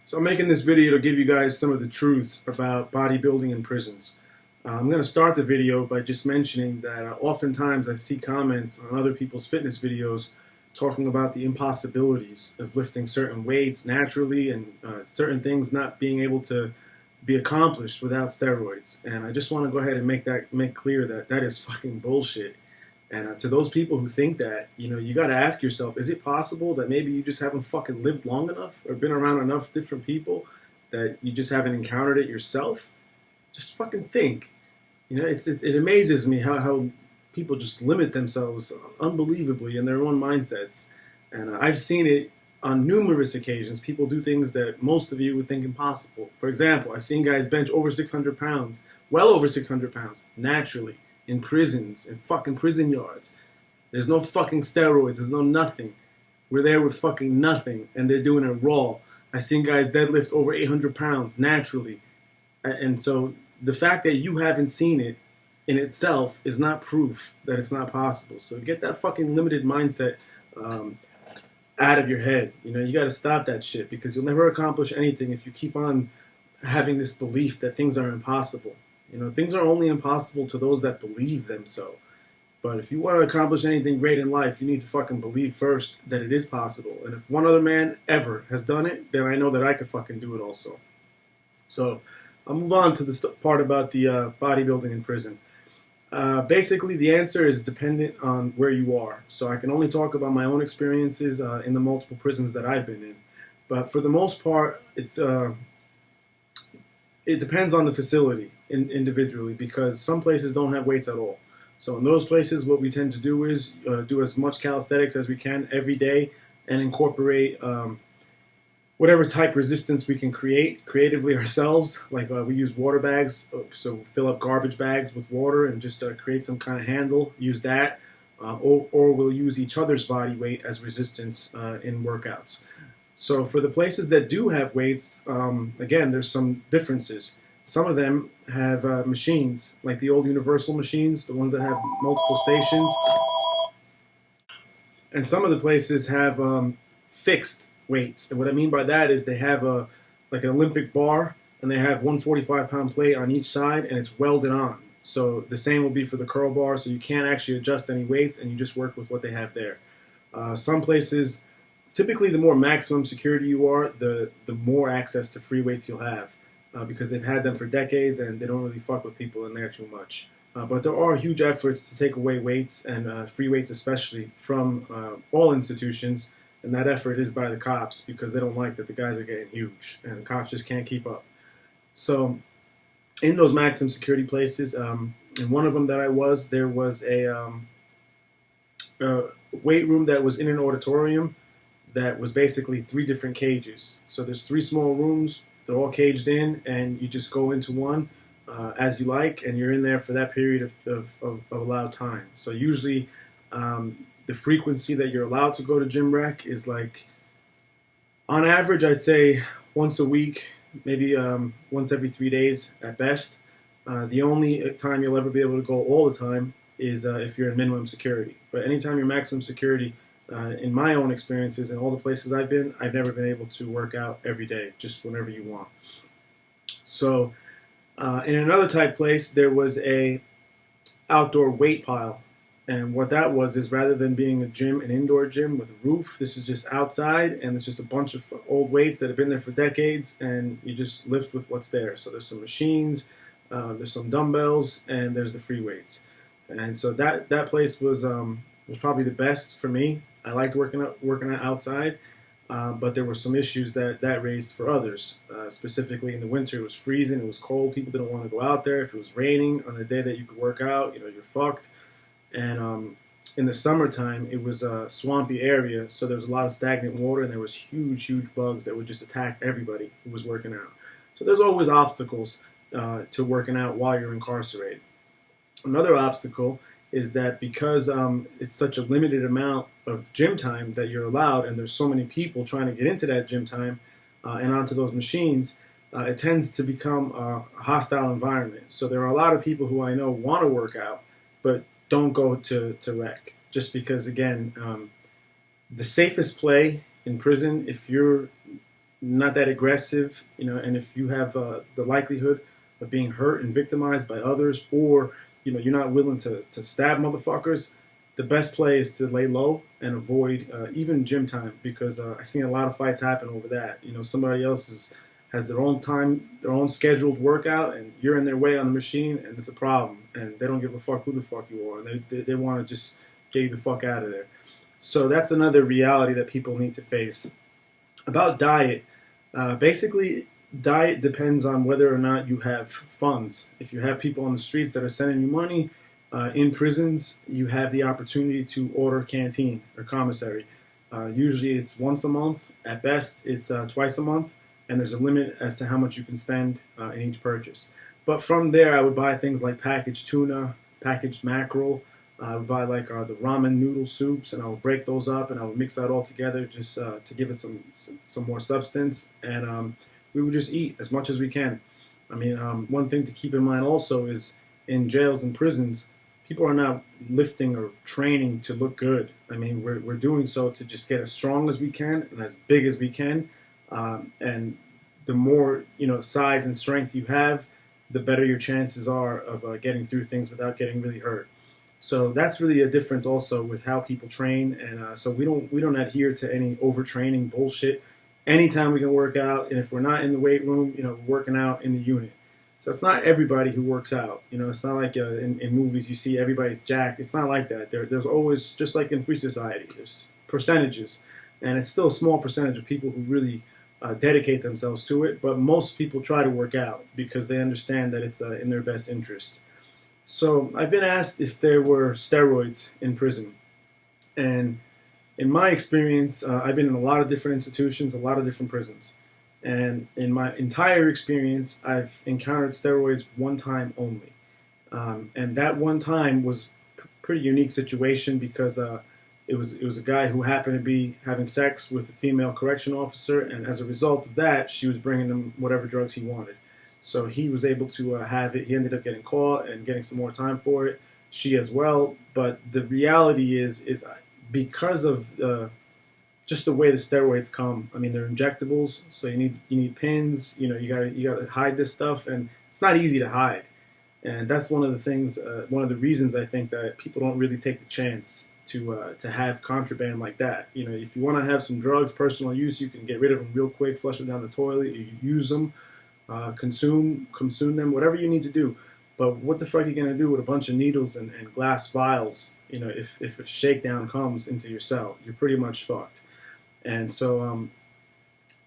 So I'm making this video to give you guys some of the truths about bodybuilding in prisons. I'm going to start the video by just mentioning that oftentimes I see comments on other people's fitness videos talking about the impossibilities of lifting certain weights naturally and certain things not being able to be accomplished without steroids. And I just want to go ahead and make clear that that is fucking bullshit. And to those people who think that, you got to ask yourself, is it possible that maybe you just haven't fucking lived long enough or been around enough different people that you just haven't encountered it yourself? Just fucking think. It amazes me how people just limit themselves unbelievably in their own mindsets. And I've seen it on numerous occasions. People do things that most of you would think impossible. For example, I've seen guys bench over 600 pounds, well over 600 pounds, naturally. In prisons, in fucking prison yards. There's no fucking steroids, there's no nothing. We're there with fucking nothing, and they're doing it raw. I've seen guys deadlift over 800 pounds naturally. And so the fact that you haven't seen it in itself is not proof that it's not possible. So get that fucking limited mindset out of your head. You got to stop that shit, because you'll never accomplish anything if you keep on having this belief that things are impossible. Things are only impossible to those that believe them so. But if you want to accomplish anything great in life, you need to fucking believe first that it is possible. And if one other man ever has done it, then I know that I could fucking do it also. So I'll move on to the part about the bodybuilding in prison. Basically, the answer is dependent on where you are. So I can only talk about my own experiences in the multiple prisons that I've been in. But for the most part, it depends on the facility individually, because some places don't have weights at all. So in those places, what we tend to do is do as much calisthenics as we can every day and incorporate whatever type resistance we can create creatively ourselves. Like we use water bags, so fill up garbage bags with water and just create some kind of handle, use that, or we'll use each other's body weight as resistance in workouts. So for the places that do have weights, again, there's some differences. Some of them have machines, like the old universal machines, the ones that have multiple stations. And some of the places have fixed weights. And what I mean by that is they have like an Olympic bar, and they have 145-pound plate on each side, and it's welded on. So the same will be for the curl bar, so you can't actually adjust any weights, and you just work with what they have there. Some places, typically the more maximum security you are, the more access to free weights you'll have. Because they've had them for decades and they don't really fuck with people in there too much. But there are huge efforts to take away weights, and free weights especially, from all institutions, and that effort is by the cops, because they don't like that the guys are getting huge and the cops just can't keep up. So in those maximum security places, in one of them that I was, there was a weight room that was in an auditorium that was basically 3 different cages. So there's 3 small rooms. They're all caged in, and you just go into one as you like, and you're in there for that period of allowed time. So usually the frequency that you're allowed to go to gym rec is like, on average, I'd say once a week, maybe once every 3 days at best. The only time you'll ever be able to go all the time is if you're in minimum security. But anytime you're maximum security, in my own experiences and all the places I've been, I've never been able to work out every day, just whenever you want. So in another type place, there was a outdoor weight pile. And what that was is, rather than being a gym, an indoor gym with a roof, this is just outside, and it's just a bunch of old weights that have been there for decades, and you just lift with what's there. So there's some machines, there's some dumbbells, and there's the free weights. And so that place was probably the best for me. I liked working out outside, but there were some issues that raised for others. Specifically in the winter, it was freezing, it was cold, people didn't want to go out there. If it was raining on the day that you could work out, you're fucked. And in the summertime, it was a swampy area, so there was a lot of stagnant water, and there was huge bugs that would just attack everybody who was working out. So there's always obstacles to working out while you're incarcerated. Another obstacle is that because it's such a limited amount of gym time that you're allowed, and there's so many people trying to get into that gym time and onto those machines, it tends to become a hostile environment. So there are a lot of people who I know want to work out, but don't go to rec, just because, again, the safest play in prison, if you're not that aggressive, and if you have the likelihood of being hurt and victimized by others, or you're not willing to stab motherfuckers, the best play is to lay low and avoid even gym time, because I've seen a lot of fights happen over that. Somebody else has their own time, their own scheduled workout, and you're in their way on the machine, and it's a problem. And they don't give a fuck who the fuck you are, and they want to just get you the fuck out of there. So that's another reality that people need to face. About diet, basically, diet depends on whether or not you have funds. If you have people on the streets that are sending you money, in prisons, you have the opportunity to order canteen or commissary. Usually it's once a month. At best, it's twice a month, and there's a limit as to how much you can spend in each purchase. But from there, I would buy things like packaged tuna, packaged mackerel. I would buy like the ramen noodle soups, and I would break those up, and I would mix that all together just to give it some more substance. And we would just eat as much as we can. I mean, one thing to keep in mind also is in jails and prisons, people are not lifting or training to look good. I mean, we're doing so to just get as strong as we can and as big as we can. And the more size and strength you have, the better your chances are of getting through things without getting really hurt. So that's really a difference also with how people train. And so we don't adhere to any overtraining bullshit. Anytime we can work out, and if we're not in the weight room, we're working out in the unit. So it's not everybody who works out. It's not like in movies you see everybody's jacked. It's not like that. There's always, just like in free society, there's percentages. And it's still a small percentage of people who really dedicate themselves to it. But most people try to work out because they understand that it's in their best interest. So I've been asked if there were steroids in prison. And in my experience, I've been in a lot of different institutions, a lot of different prisons. And in my entire experience, I've encountered steroids one time only. And that one time was a pretty unique situation because it was a guy who happened to be having sex with a female correction officer, and as a result of that, she was bringing him whatever drugs he wanted. So he was able to have it. He ended up getting caught and getting some more time for it. She as well. But the reality is because of just the way the steroids come. I mean, they're injectables, so you need pins. You gotta hide this stuff, and it's not easy to hide. And that's one of the things, one of the reasons I think that people don't really take the chance to have contraband like that. If you want to have some drugs, personal use, you can get rid of them real quick, flush them down the toilet, you use them, consume them, whatever you need to do. But what the fuck are you gonna do with a bunch of needles and glass vials? If a shakedown comes into your cell, you're pretty much fucked. And so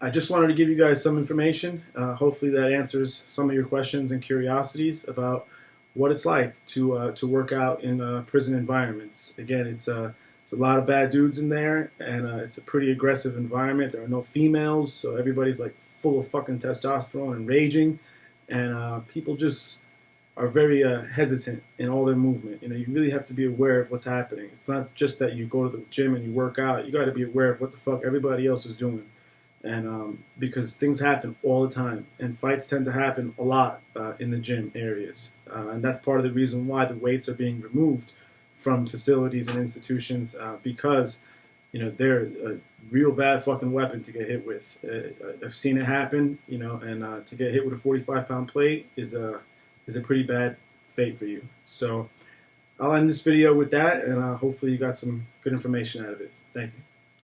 I just wanted to give you guys some information. Hopefully that answers some of your questions and curiosities about what it's like to work out in prison environments. Again, it's a lot of bad dudes in there, and it's a pretty aggressive environment. There are no females, so everybody's like full of fucking testosterone and raging, and people just are very hesitant in all their movement. You really have to be aware of what's happening. It's not just that you go to the gym and you work out. You got to be aware of what the fuck everybody else is doing. And because things happen all the time, and fights tend to happen a lot in the gym areas. And that's part of the reason why the weights are being removed from facilities and institutions, because they're a real bad fucking weapon to get hit with. I've seen it happen, and to get hit with a 45-pound plate is a pretty bad fate for you. So I'll end this video with that, and hopefully you got some good information out of it. Thank you.